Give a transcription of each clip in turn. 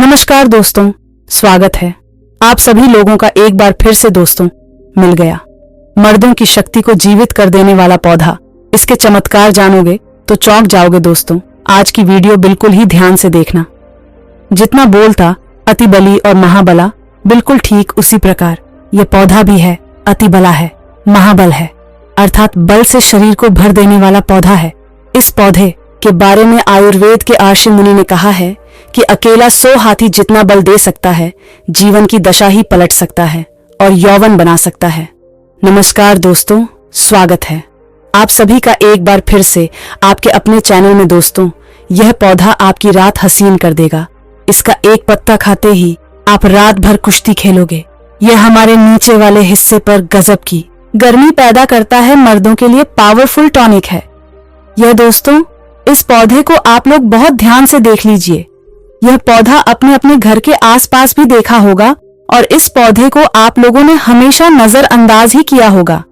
नमस्कार दोस्तों, स्वागत है आप सभी लोगों का एक बार फिर से दोस्तों मिल गया। मर्दों की शक्ति को जीवित कर देने वाला पौधा, इसके चमत्कार जानोगे तो चौंक जाओगे दोस्तों। आज की वीडियो बिल्कुल ही ध्यान से देखना। जितना बोल था अतिबली और महाबला, बिल्कुल ठीक उसी प्रकार यह पौधा भी है, अतिबला है, महाबल है, अर्थात बल से शरीर को भर देने वाला पौधा है। इस पौधे के बारे में आयुर्वेद के ऋषि मुनि ने कहा है कि अकेला 100 हाथी जितना बल दे सकता है, जीवन की दशा ही पलट सकता है और यौवन बना सकता है। नमस्कार दोस्तों, स्वागत है आप सभी का एक बार फिर से आपके अपने चैनल में। दोस्तों, यह पौधा आपकी रात हसीन कर देगा। इसका एक पत्ता खाते ही आप रात भर कुश्ती खेलोगे। यह हमारे नीचे वाले हिस्से पर गजब की गर्मी पैदा करता है। मर्दों के लिए पावरफुल टॉनिक है यह दोस्तों। इस पौधे को आप लोग बहुत ध्यान से देख लीजिए। यह पौधा अपने अपने घर के आसपास भी देखा होगा और इस पौधे को आप लोगों ने हमेशा नजरअंदाज ही किया होगा।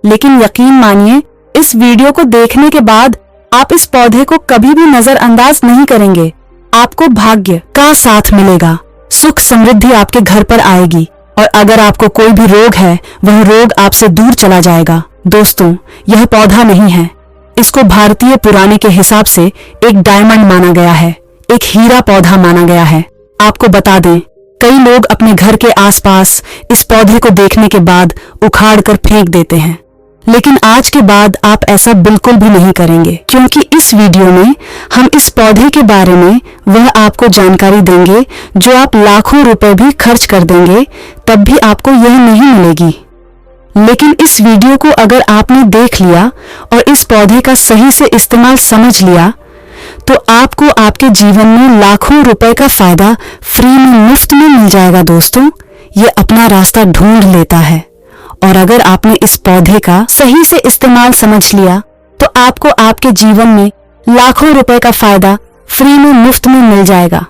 लेकिन यकीन मानिए, इस वीडियो को देखने के बाद आप इस पौधे को कभी भी नजरअंदाज नहीं करेंगे। आपको भाग्य का साथ मिलेगा, सुख समृद्धि आपके घर पर आएगी और अगर आपको कोई भी रोग है, वह रोग आपसे दूर चला जाएगा। दोस्तों, यह पौधा नहीं है, इसको भारतीय पुराने के हिसाब से एक डायमंड माना गया है, एक हीरा पौधा माना गया है। आपको बता दें, कई लोग अपने घर के आसपास इस पौधे को देखने के बाद उखाड़ कर फेंक देते हैं, लेकिन आज के बाद आप ऐसा बिल्कुल भी नहीं करेंगे, क्योंकि इस वीडियो में हम इस पौधे के बारे में वह आपको जानकारी देंगे जो आप लाखों रुपए भी खर्च कर देंगे तब भी आपको यह नहीं मिलेगी। लेकिन इस वीडियो को अगर आपने देख लिया और इस पौधे का सही से इस्तेमाल समझ लिया तो आपको आपके जीवन में लाखों रुपए का फायदा फ्री में, मुफ्त में मिल जाएगा। दोस्तों, ये अपना रास्ता ढूंढ लेता है और अगर आपने इस पौधे का सही से इस्तेमाल समझ लिया तो आपको आपके जीवन में लाखों रुपए का फायदा फ्री में, मुफ्त में मिल जाएगा।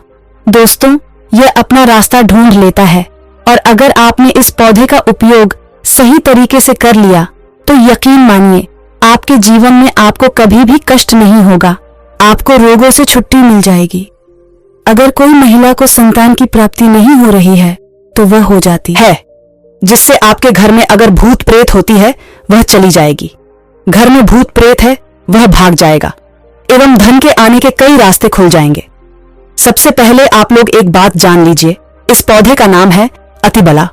दोस्तों, यह अपना रास्ता ढूंढ लेता है और अगर आपने इस पौधे का उपयोग सही तरीके से कर लिया तो यकीन मानिए, आपके जीवन में आपको कभी भी कष्ट नहीं होगा, आपको रोगों से छुट्टी मिल जाएगी। अगर कोई महिला को संतान की प्राप्ति नहीं हो रही है तो वह हो जाती है, जिससे आपके घर में अगर भूत प्रेत होती है वह चली जाएगी। घर में भूत प्रेत है वह भाग जाएगा एवं धन के आने के कई रास्ते खुल जाएंगे। सबसे पहले आप लोग एक बात जान लीजिए, इस पौधे का नाम है अतिबला।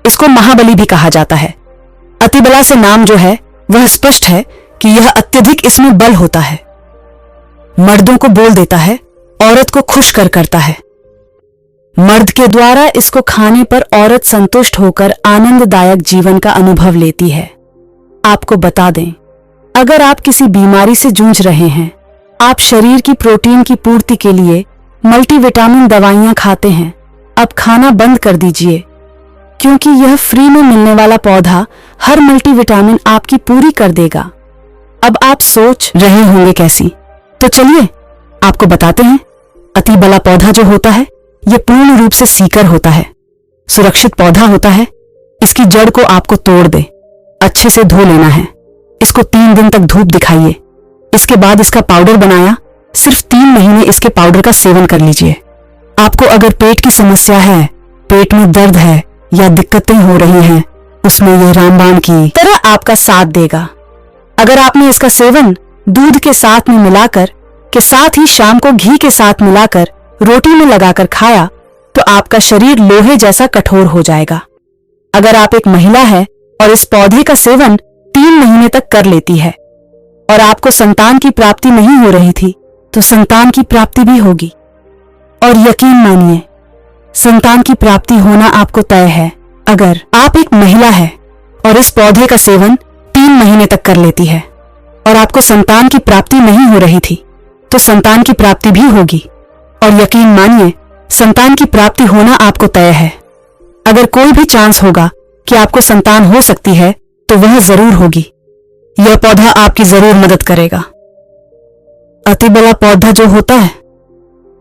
इसको महाबली भी कहा जाता है। अतिबला से नाम जो है वह स्पष्ट है कि यह अत्यधिक इसमें बल होता है, मर्दों को बोल देता है, औरत को खुश करता है। मर्द के द्वारा इसको खाने पर औरत संतुष्ट होकर आनंददायक जीवन का अनुभव लेती है। आपको बता दें, अगर आप किसी बीमारी से जूझ रहे हैं, आप शरीर की प्रोटीन की पूर्ति के लिए मल्टीविटामिन दवाइयां खाते हैं, अब खाना बंद कर दीजिए, क्योंकि यह फ्री में मिलने वाला पौधा हर मल्टीविटामिन आपकी पूरी कर देगा। अब आप सोच रहे होंगे कैसी, तो चलिए आपको बताते हैं। अतिबला पौधा जो होता है यह पूर्ण रूप से सीकर होता है, सुरक्षित पौधा होता है। इसकी जड़ को आपको तोड़ दे, अच्छे से धो लेना है। इसको 3 दिन तक धूप दिखाइए। इसके बाद इसका पाउडर बनाया, सिर्फ 3 महीने इसके पाउडर का सेवन कर लीजिए। आपको अगर पेट की समस्या है, पेट में दर्द है या दिक्कतें हो रही हैं, उसमें यह रामबाण की तरह आपका साथ देगा। अगर आपने इसका सेवन दूध के साथ में मिलाकर के साथ ही शाम को घी के साथ मिलाकर रोटी में लगाकर खाया तो आपका शरीर लोहे जैसा कठोर हो जाएगा। अगर आप एक महिला है और इस पौधे का सेवन 3 महीने तक कर लेती है और आपको संतान की प्राप्ति नहीं हो रही थी तो संतान की प्राप्ति भी होगी। और यकीन मानिए, संतान की प्राप्ति होना आपको तय है अगर आप एक महिला है और इस पौधे का सेवन 3 महीने तक कर लेती है और आपको संतान की प्राप्ति नहीं हो रही थी तो संतान की प्राप्ति भी होगी। और यकीन मानिए, संतान की प्राप्ति होना आपको तय है। अगर कोई भी चांस होगा कि आपको संतान हो सकती है तो वह जरूर होगी। यह पौधा आपकी जरूर मदद करेगा। अतिबला पौधा जो होता है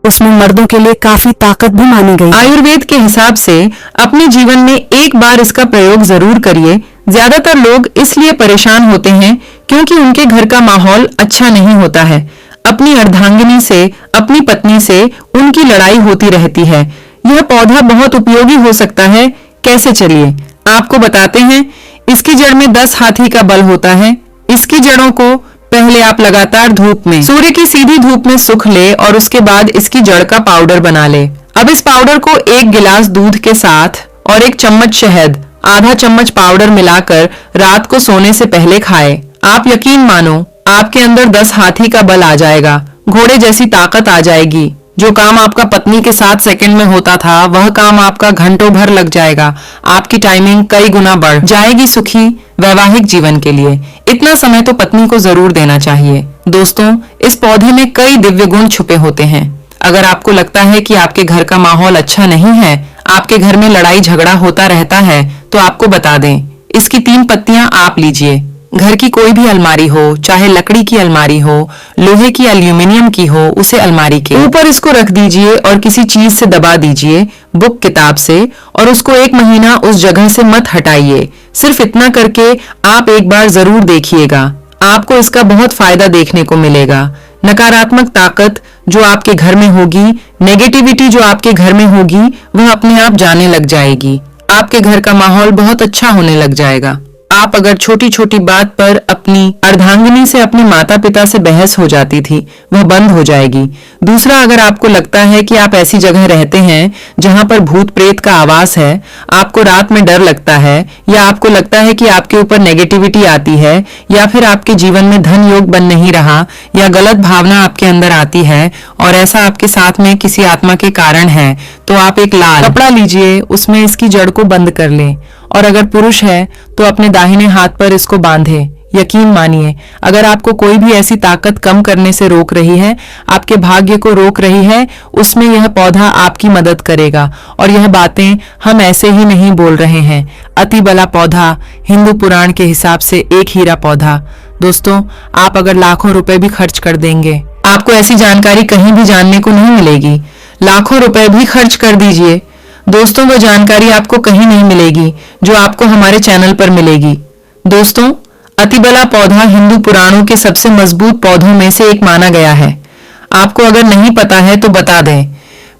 उसमें मर्दों के लिए काफी ताकत भी मानी गई। आयुर्वेद के हिसाब से अपने जीवन में एक बार इसका प्रयोग जरूर करिए। ज्यादातर लोग इसलिए परेशान होते हैं क्योंकि उनके घर का माहौल अच्छा नहीं होता है। अपनी अर्धांगिनी से, अपनी पत्नी से उनकी लड़ाई होती रहती है। यह पौधा बहुत उपयोगी हो सकता है। कैसे, चलिए आपको बताते हैं। इसकी जड़ में 10 हाथी का बल होता है। इसकी जड़ों को पहले आप लगातार धूप में, सूर्य की सीधी धूप में सुख ले और उसके बाद इसकी जड़ का पाउडर बना ले। अब इस पाउडर को 1 गिलास दूध के साथ और 1 चम्मच शहद, आधा चम्मच पाउडर मिलाकर रात को सोने से पहले खाएं। आप यकीन मानो, आपके अंदर 10 हाथी का बल आ जाएगा, घोड़े जैसी ताकत आ जाएगी। जो काम आपका पत्नी के 7 सेकंड में होता था, वह काम आपका घंटों भर लग जाएगा। आपकी टाइमिंग कई गुना बढ़ जाएगी सुखी वैवाहिक जीवन के लिए। इतना समय तो पत्नी को जरूर देना चाहिए। दोस्तों, इस पौधे में कई दिव्य गुण छुपे होते हैं। अगर आपको लगता है कि आपके घर का माहौल अच्छा नहीं है, आपके घर में लड़ाई झगड़ा होता रहता है, तो आपको बता दें, इसकी 3 पत्तियां आप लीजिए। घर की कोई भी अलमारी हो, चाहे लकड़ी की अलमारी हो, लोहे की, एल्यूमिनियम की हो, उसे अलमारी के ऊपर इसको रख दीजिए और किसी चीज से दबा दीजिए, बुक किताब से, और उसको 1 महीना उस जगह से मत हटाइए। सिर्फ इतना करके आप एक बार जरूर देखिएगा, आपको इसका बहुत फायदा देखने को मिलेगा। नकारात्मक ताकत जो आपके घर में होगी, नेगेटिविटी जो आपके घर में होगी, वह अपने आप जाने लग जाएगी। आपके घर का माहौल बहुत अच्छा होने लग जाएगा। आप अगर छोटी छोटी बात पर अपनी अर्धांगिनी से, अपने माता पिता से बहस हो जाती थी, वह बंद हो जाएगी। दूसरा, अगर आपको लगता है कि आप ऐसी जगह रहते हैं जहां पर भूत प्रेत का आवास है, आपको रात में डर लगता है, या आपको लगता है कि आपके ऊपर नेगेटिविटी आती है, या फिर आपके जीवन में धन योग बन नहीं रहा, या गलत भावना आपके अंदर आती है और ऐसा आपके साथ में किसी आत्मा के कारण है, तो आप एक लाल कपड़ा लीजिए, उसमें इसकी जड़ को बंद कर लें, और अगर पुरुष है तो अपने दाहिने हाथ पर इसको बांधे। यकीन मानिए, अगर आपको कोई भी ऐसी ताकत कम करने से रोक रही है, आपके भाग्य को रोक रही है, उसमें यह पौधा आपकी मदद करेगा। और यह बातें हम ऐसे ही नहीं बोल रहे हैं। अति बला पौधा, हिंदू पुराण के हिसाब से एक हीरा पौधा। दोस्तों, आप अगर लाखों रुपए भी खर्च कर देंगे, आपको ऐसी जानकारी कहीं भी जानने को नहीं मिलेगी। लाखों रुपए भी खर्च कर दीजिए, दोस्तों, वो जानकारी आपको कहीं नहीं मिलेगी जो आपको हमारे चैनल पर मिलेगी। दोस्तों, अतिबला पौधा हिंदू पुराणों के सबसे मजबूत पौधों में से एक माना गया है। आपको अगर नहीं पता है तो बता दें,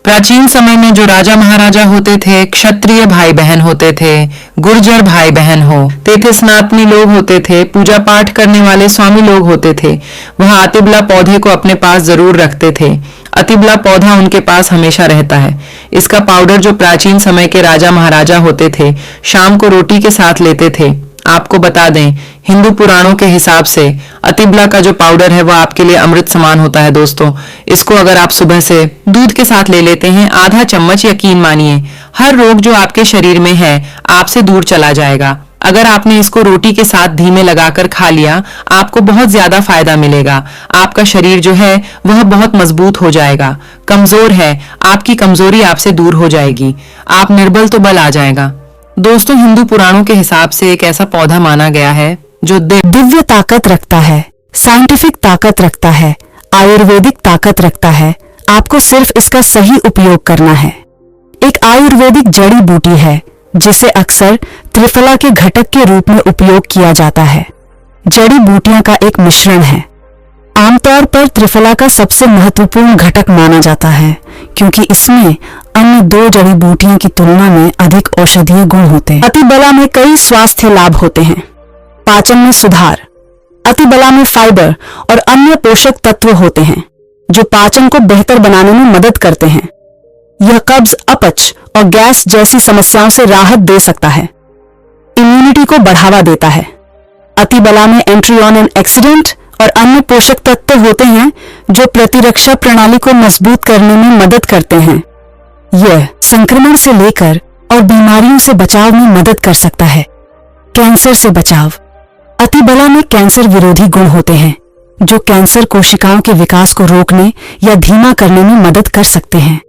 प्राचीन समय में जो राजा महाराजा होते थे, क्षत्रिय भाई बहन होते थे, गुर्जर भाई बहन होते थे, सनातनी लोग होते थे, पूजा पाठ करने वाले स्वामी लोग होते थे, वह अतिबला पौधे को अपने पास जरूर रखते थे। अतिबला पौधा उनके पास हमेशा रहता है। इसका पाउडर जो प्राचीन समय के राजा महाराजा होते थे, शाम को रोटी के साथ लेते थे। आपको बता दें, हिंदू पुराणों के हिसाब से अतिबला का जो पाउडर है वह आपके लिए अमृत समान होता है। दोस्तों, इसको अगर आप सुबह से दूध के साथ ले लेते हैं, आधा चम्मच, यकीन मानिए, हर रोग जो आपके शरीर में है आपसे दूर चला जाएगा। अगर आपने इसको रोटी के साथ धीमे लगाकर खा लिया, आपको बहुत ज्यादा फायदा मिलेगा। आपका शरीर जो है वह बहुत मजबूत हो जाएगा। कमजोर है, आपकी कमजोरी आपसे दूर हो जाएगी। आप निर्बल तो बल आ जाएगा। दोस्तों, हिंदू पुराणों के हिसाब से एक ऐसा पौधा माना गया है जो दिव्य ताकत रखता है, साइंटिफिक ताकत रखता है, आयुर्वेदिक ताकत रखता है। आपको सिर्फ इसका सही उपयोग करना है। एक आयुर्वेदिक जड़ी बूटी है जिसे अक्सर त्रिफला के घटक के रूप में उपयोग किया जाता है। जड़ी बूटियां का एक मिश्रण है। आमतौर पर त्रिफला का सबसे महत्वपूर्ण घटक माना जाता है क्योंकि इसमें अन्य 2 जड़ी बूटियों की तुलना में अधिक औषधीय गुण होते हैं। अतिबला में कई स्वास्थ्य लाभ होते हैं। पाचन में सुधार, अतिबला में फाइबर और अन्य पोषक तत्व होते हैं जो पाचन को बेहतर बनाने में मदद करते हैं। यह कब्ज, अपच और गैस जैसी समस्याओं से राहत दे सकता है। इम्यूनिटी को बढ़ावा देता है। अतिबला में एंट्रियन ऑक्सीडेंट और अन्य पोषक तत्व होते हैं जो प्रतिरक्षा प्रणाली को मजबूत करने में मदद करते हैं। यह संक्रमण से लेकर और बीमारियों से बचाव में मदद कर सकता है। कैंसर से बचाव, अतिबला में कैंसर विरोधी गुण होते हैं जो कैंसर कोशिकाओं के विकास को रोकने या धीमा करने में मदद कर सकते हैं।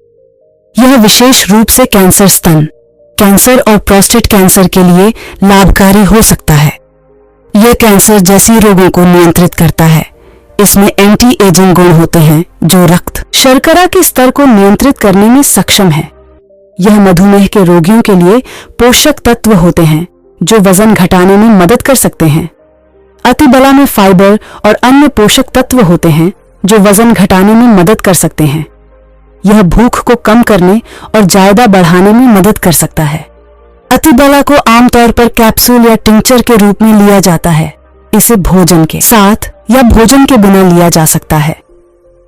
यह विशेष रूप से कैंसर स्तन, कैंसर और प्रोस्टेट कैंसर के लिए लाभकारी हो सकता है। यह कैंसर जैसी रोगों को नियंत्रित करता है। इसमें एंटी एजिंग गुण होते हैं जो रक्त शर्करा के स्तर को नियंत्रित करने में सक्षम है। यह मधुमेह के रोगियों के लिए पोषक तत्व होते हैं जो वजन घटाने में मदद कर सकते हैं। अतिबला में फाइबर और अन्य पोषक तत्व होते हैं जो वजन घटाने में मदद कर सकते हैं। यह भूख को कम करने और जायदा बढ़ाने में मदद कर सकता है। अतिबला को आमतौर पर कैप्सूल या टिंचर के रूप में लिया जाता है। इसे भोजन के साथ या भोजन के बिना लिया जा सकता है।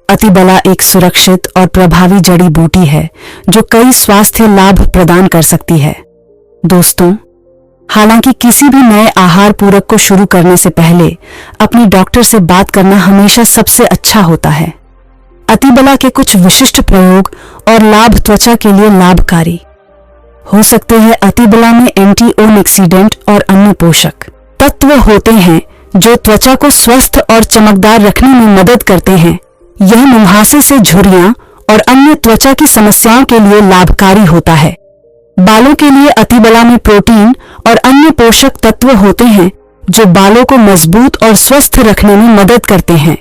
अतिबला एक सुरक्षित और प्रभावी जड़ी बूटी है जो कई स्वास्थ्य लाभ प्रदान कर सकती है। दोस्तों, हालांकि किसी भी नए आहार पूरक को शुरू करने से पहले अपने डॉक्टर से बात करना हमेशा सबसे अच्छा होता है। अतिबला के कुछ विशिष्ट प्रयोग और लाभ त्वचा के लिए लाभकारी हो सकते हैं। अतिबला में एंटीऑक्सीडेंट और अन्य पोषक तत्व होते हैं जो त्वचा को स्वस्थ और चमकदार रखने में मदद करते हैं। यह मुहासे से झुर्रियां और अन्य त्वचा की समस्याओं के लिए लाभकारी होता है। बालों के लिए अतिबला में प्रोटीन और अन्य पोषक तत्व होते हैं जो बालों को मजबूत और स्वस्थ रखने में मदद करते हैं।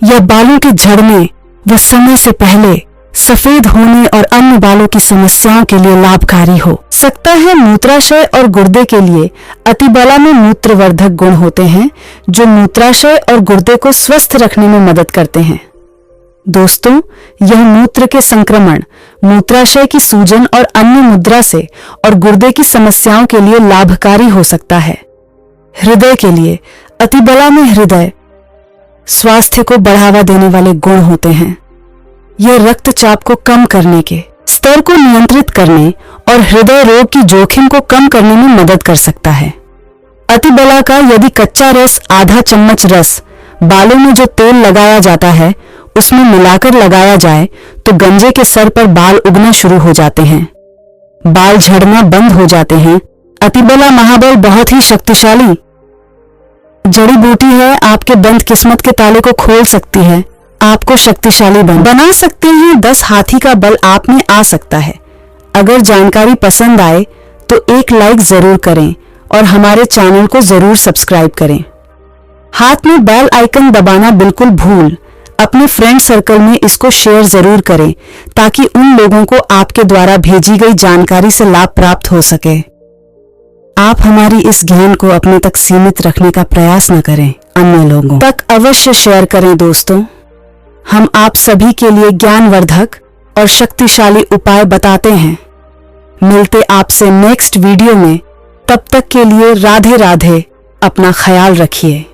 यह बालों के झड़ने व समय से पहले सफेद होने और अन्य बालों की समस्याओं के लिए लाभकारी हो सकता है। मूत्राशय और गुर्दे के लिए अतिबला में मूत्रवर्धक गुण होते हैं जो मूत्राशय और गुर्दे को स्वस्थ रखने में मदद करते हैं। दोस्तों, यह मूत्र के संक्रमण, मूत्राशय की सूजन और अन्य मुद्रा से और गुर्दे की समस्याओं के लिए लाभकारी हो सकता है। हृदय के लिए अतिबला में हृदय स्वास्थ्य को बढ़ावा देने वाले गुण होते हैं। यह रक्तचाप को कम करने के स्तर को नियंत्रित करने और हृदय रोग की जोखिम को कम करने में मदद कर सकता है। अतिबला का यदि कच्चा रस आधा चम्मच रस बालों में जो तेल लगाया जाता है उसमें मिलाकर लगाया जाए तो गंजे के सर पर बाल उगना शुरू हो जाते हैं, बाल झड़ना बंद हो जाते हैं। अतिबला महाबल बहुत ही शक्तिशाली जड़ी बूटी है। आपके बंद किस्मत के ताले को खोल सकती है, आपको शक्तिशाली बना सकते हैं। 10 हाथी का बल आप में आ सकता है। अगर जानकारी पसंद आए तो एक लाइक जरूर करें और हमारे चैनल को जरूर सब्सक्राइब करें। हाथ में बेल आइकन दबाना बिल्कुल भूल अपने फ्रेंड सर्कल में इसको शेयर जरूर करें ताकि उन लोगों को आपके द्वारा भेजी गई जानकारी से लाभ प्राप्त हो सके। आप हमारी इस ज्ञान को अपने तक सीमित रखने का प्रयास न करें, अन्य लोगों तक अवश्य शेयर करें। दोस्तों, हम आप सभी के लिए ज्ञानवर्धक और शक्तिशाली उपाय बताते हैं। मिलते आपसे नेक्स्ट वीडियो में, तब तक के लिए राधे राधे। अपना ख्याल रखिए।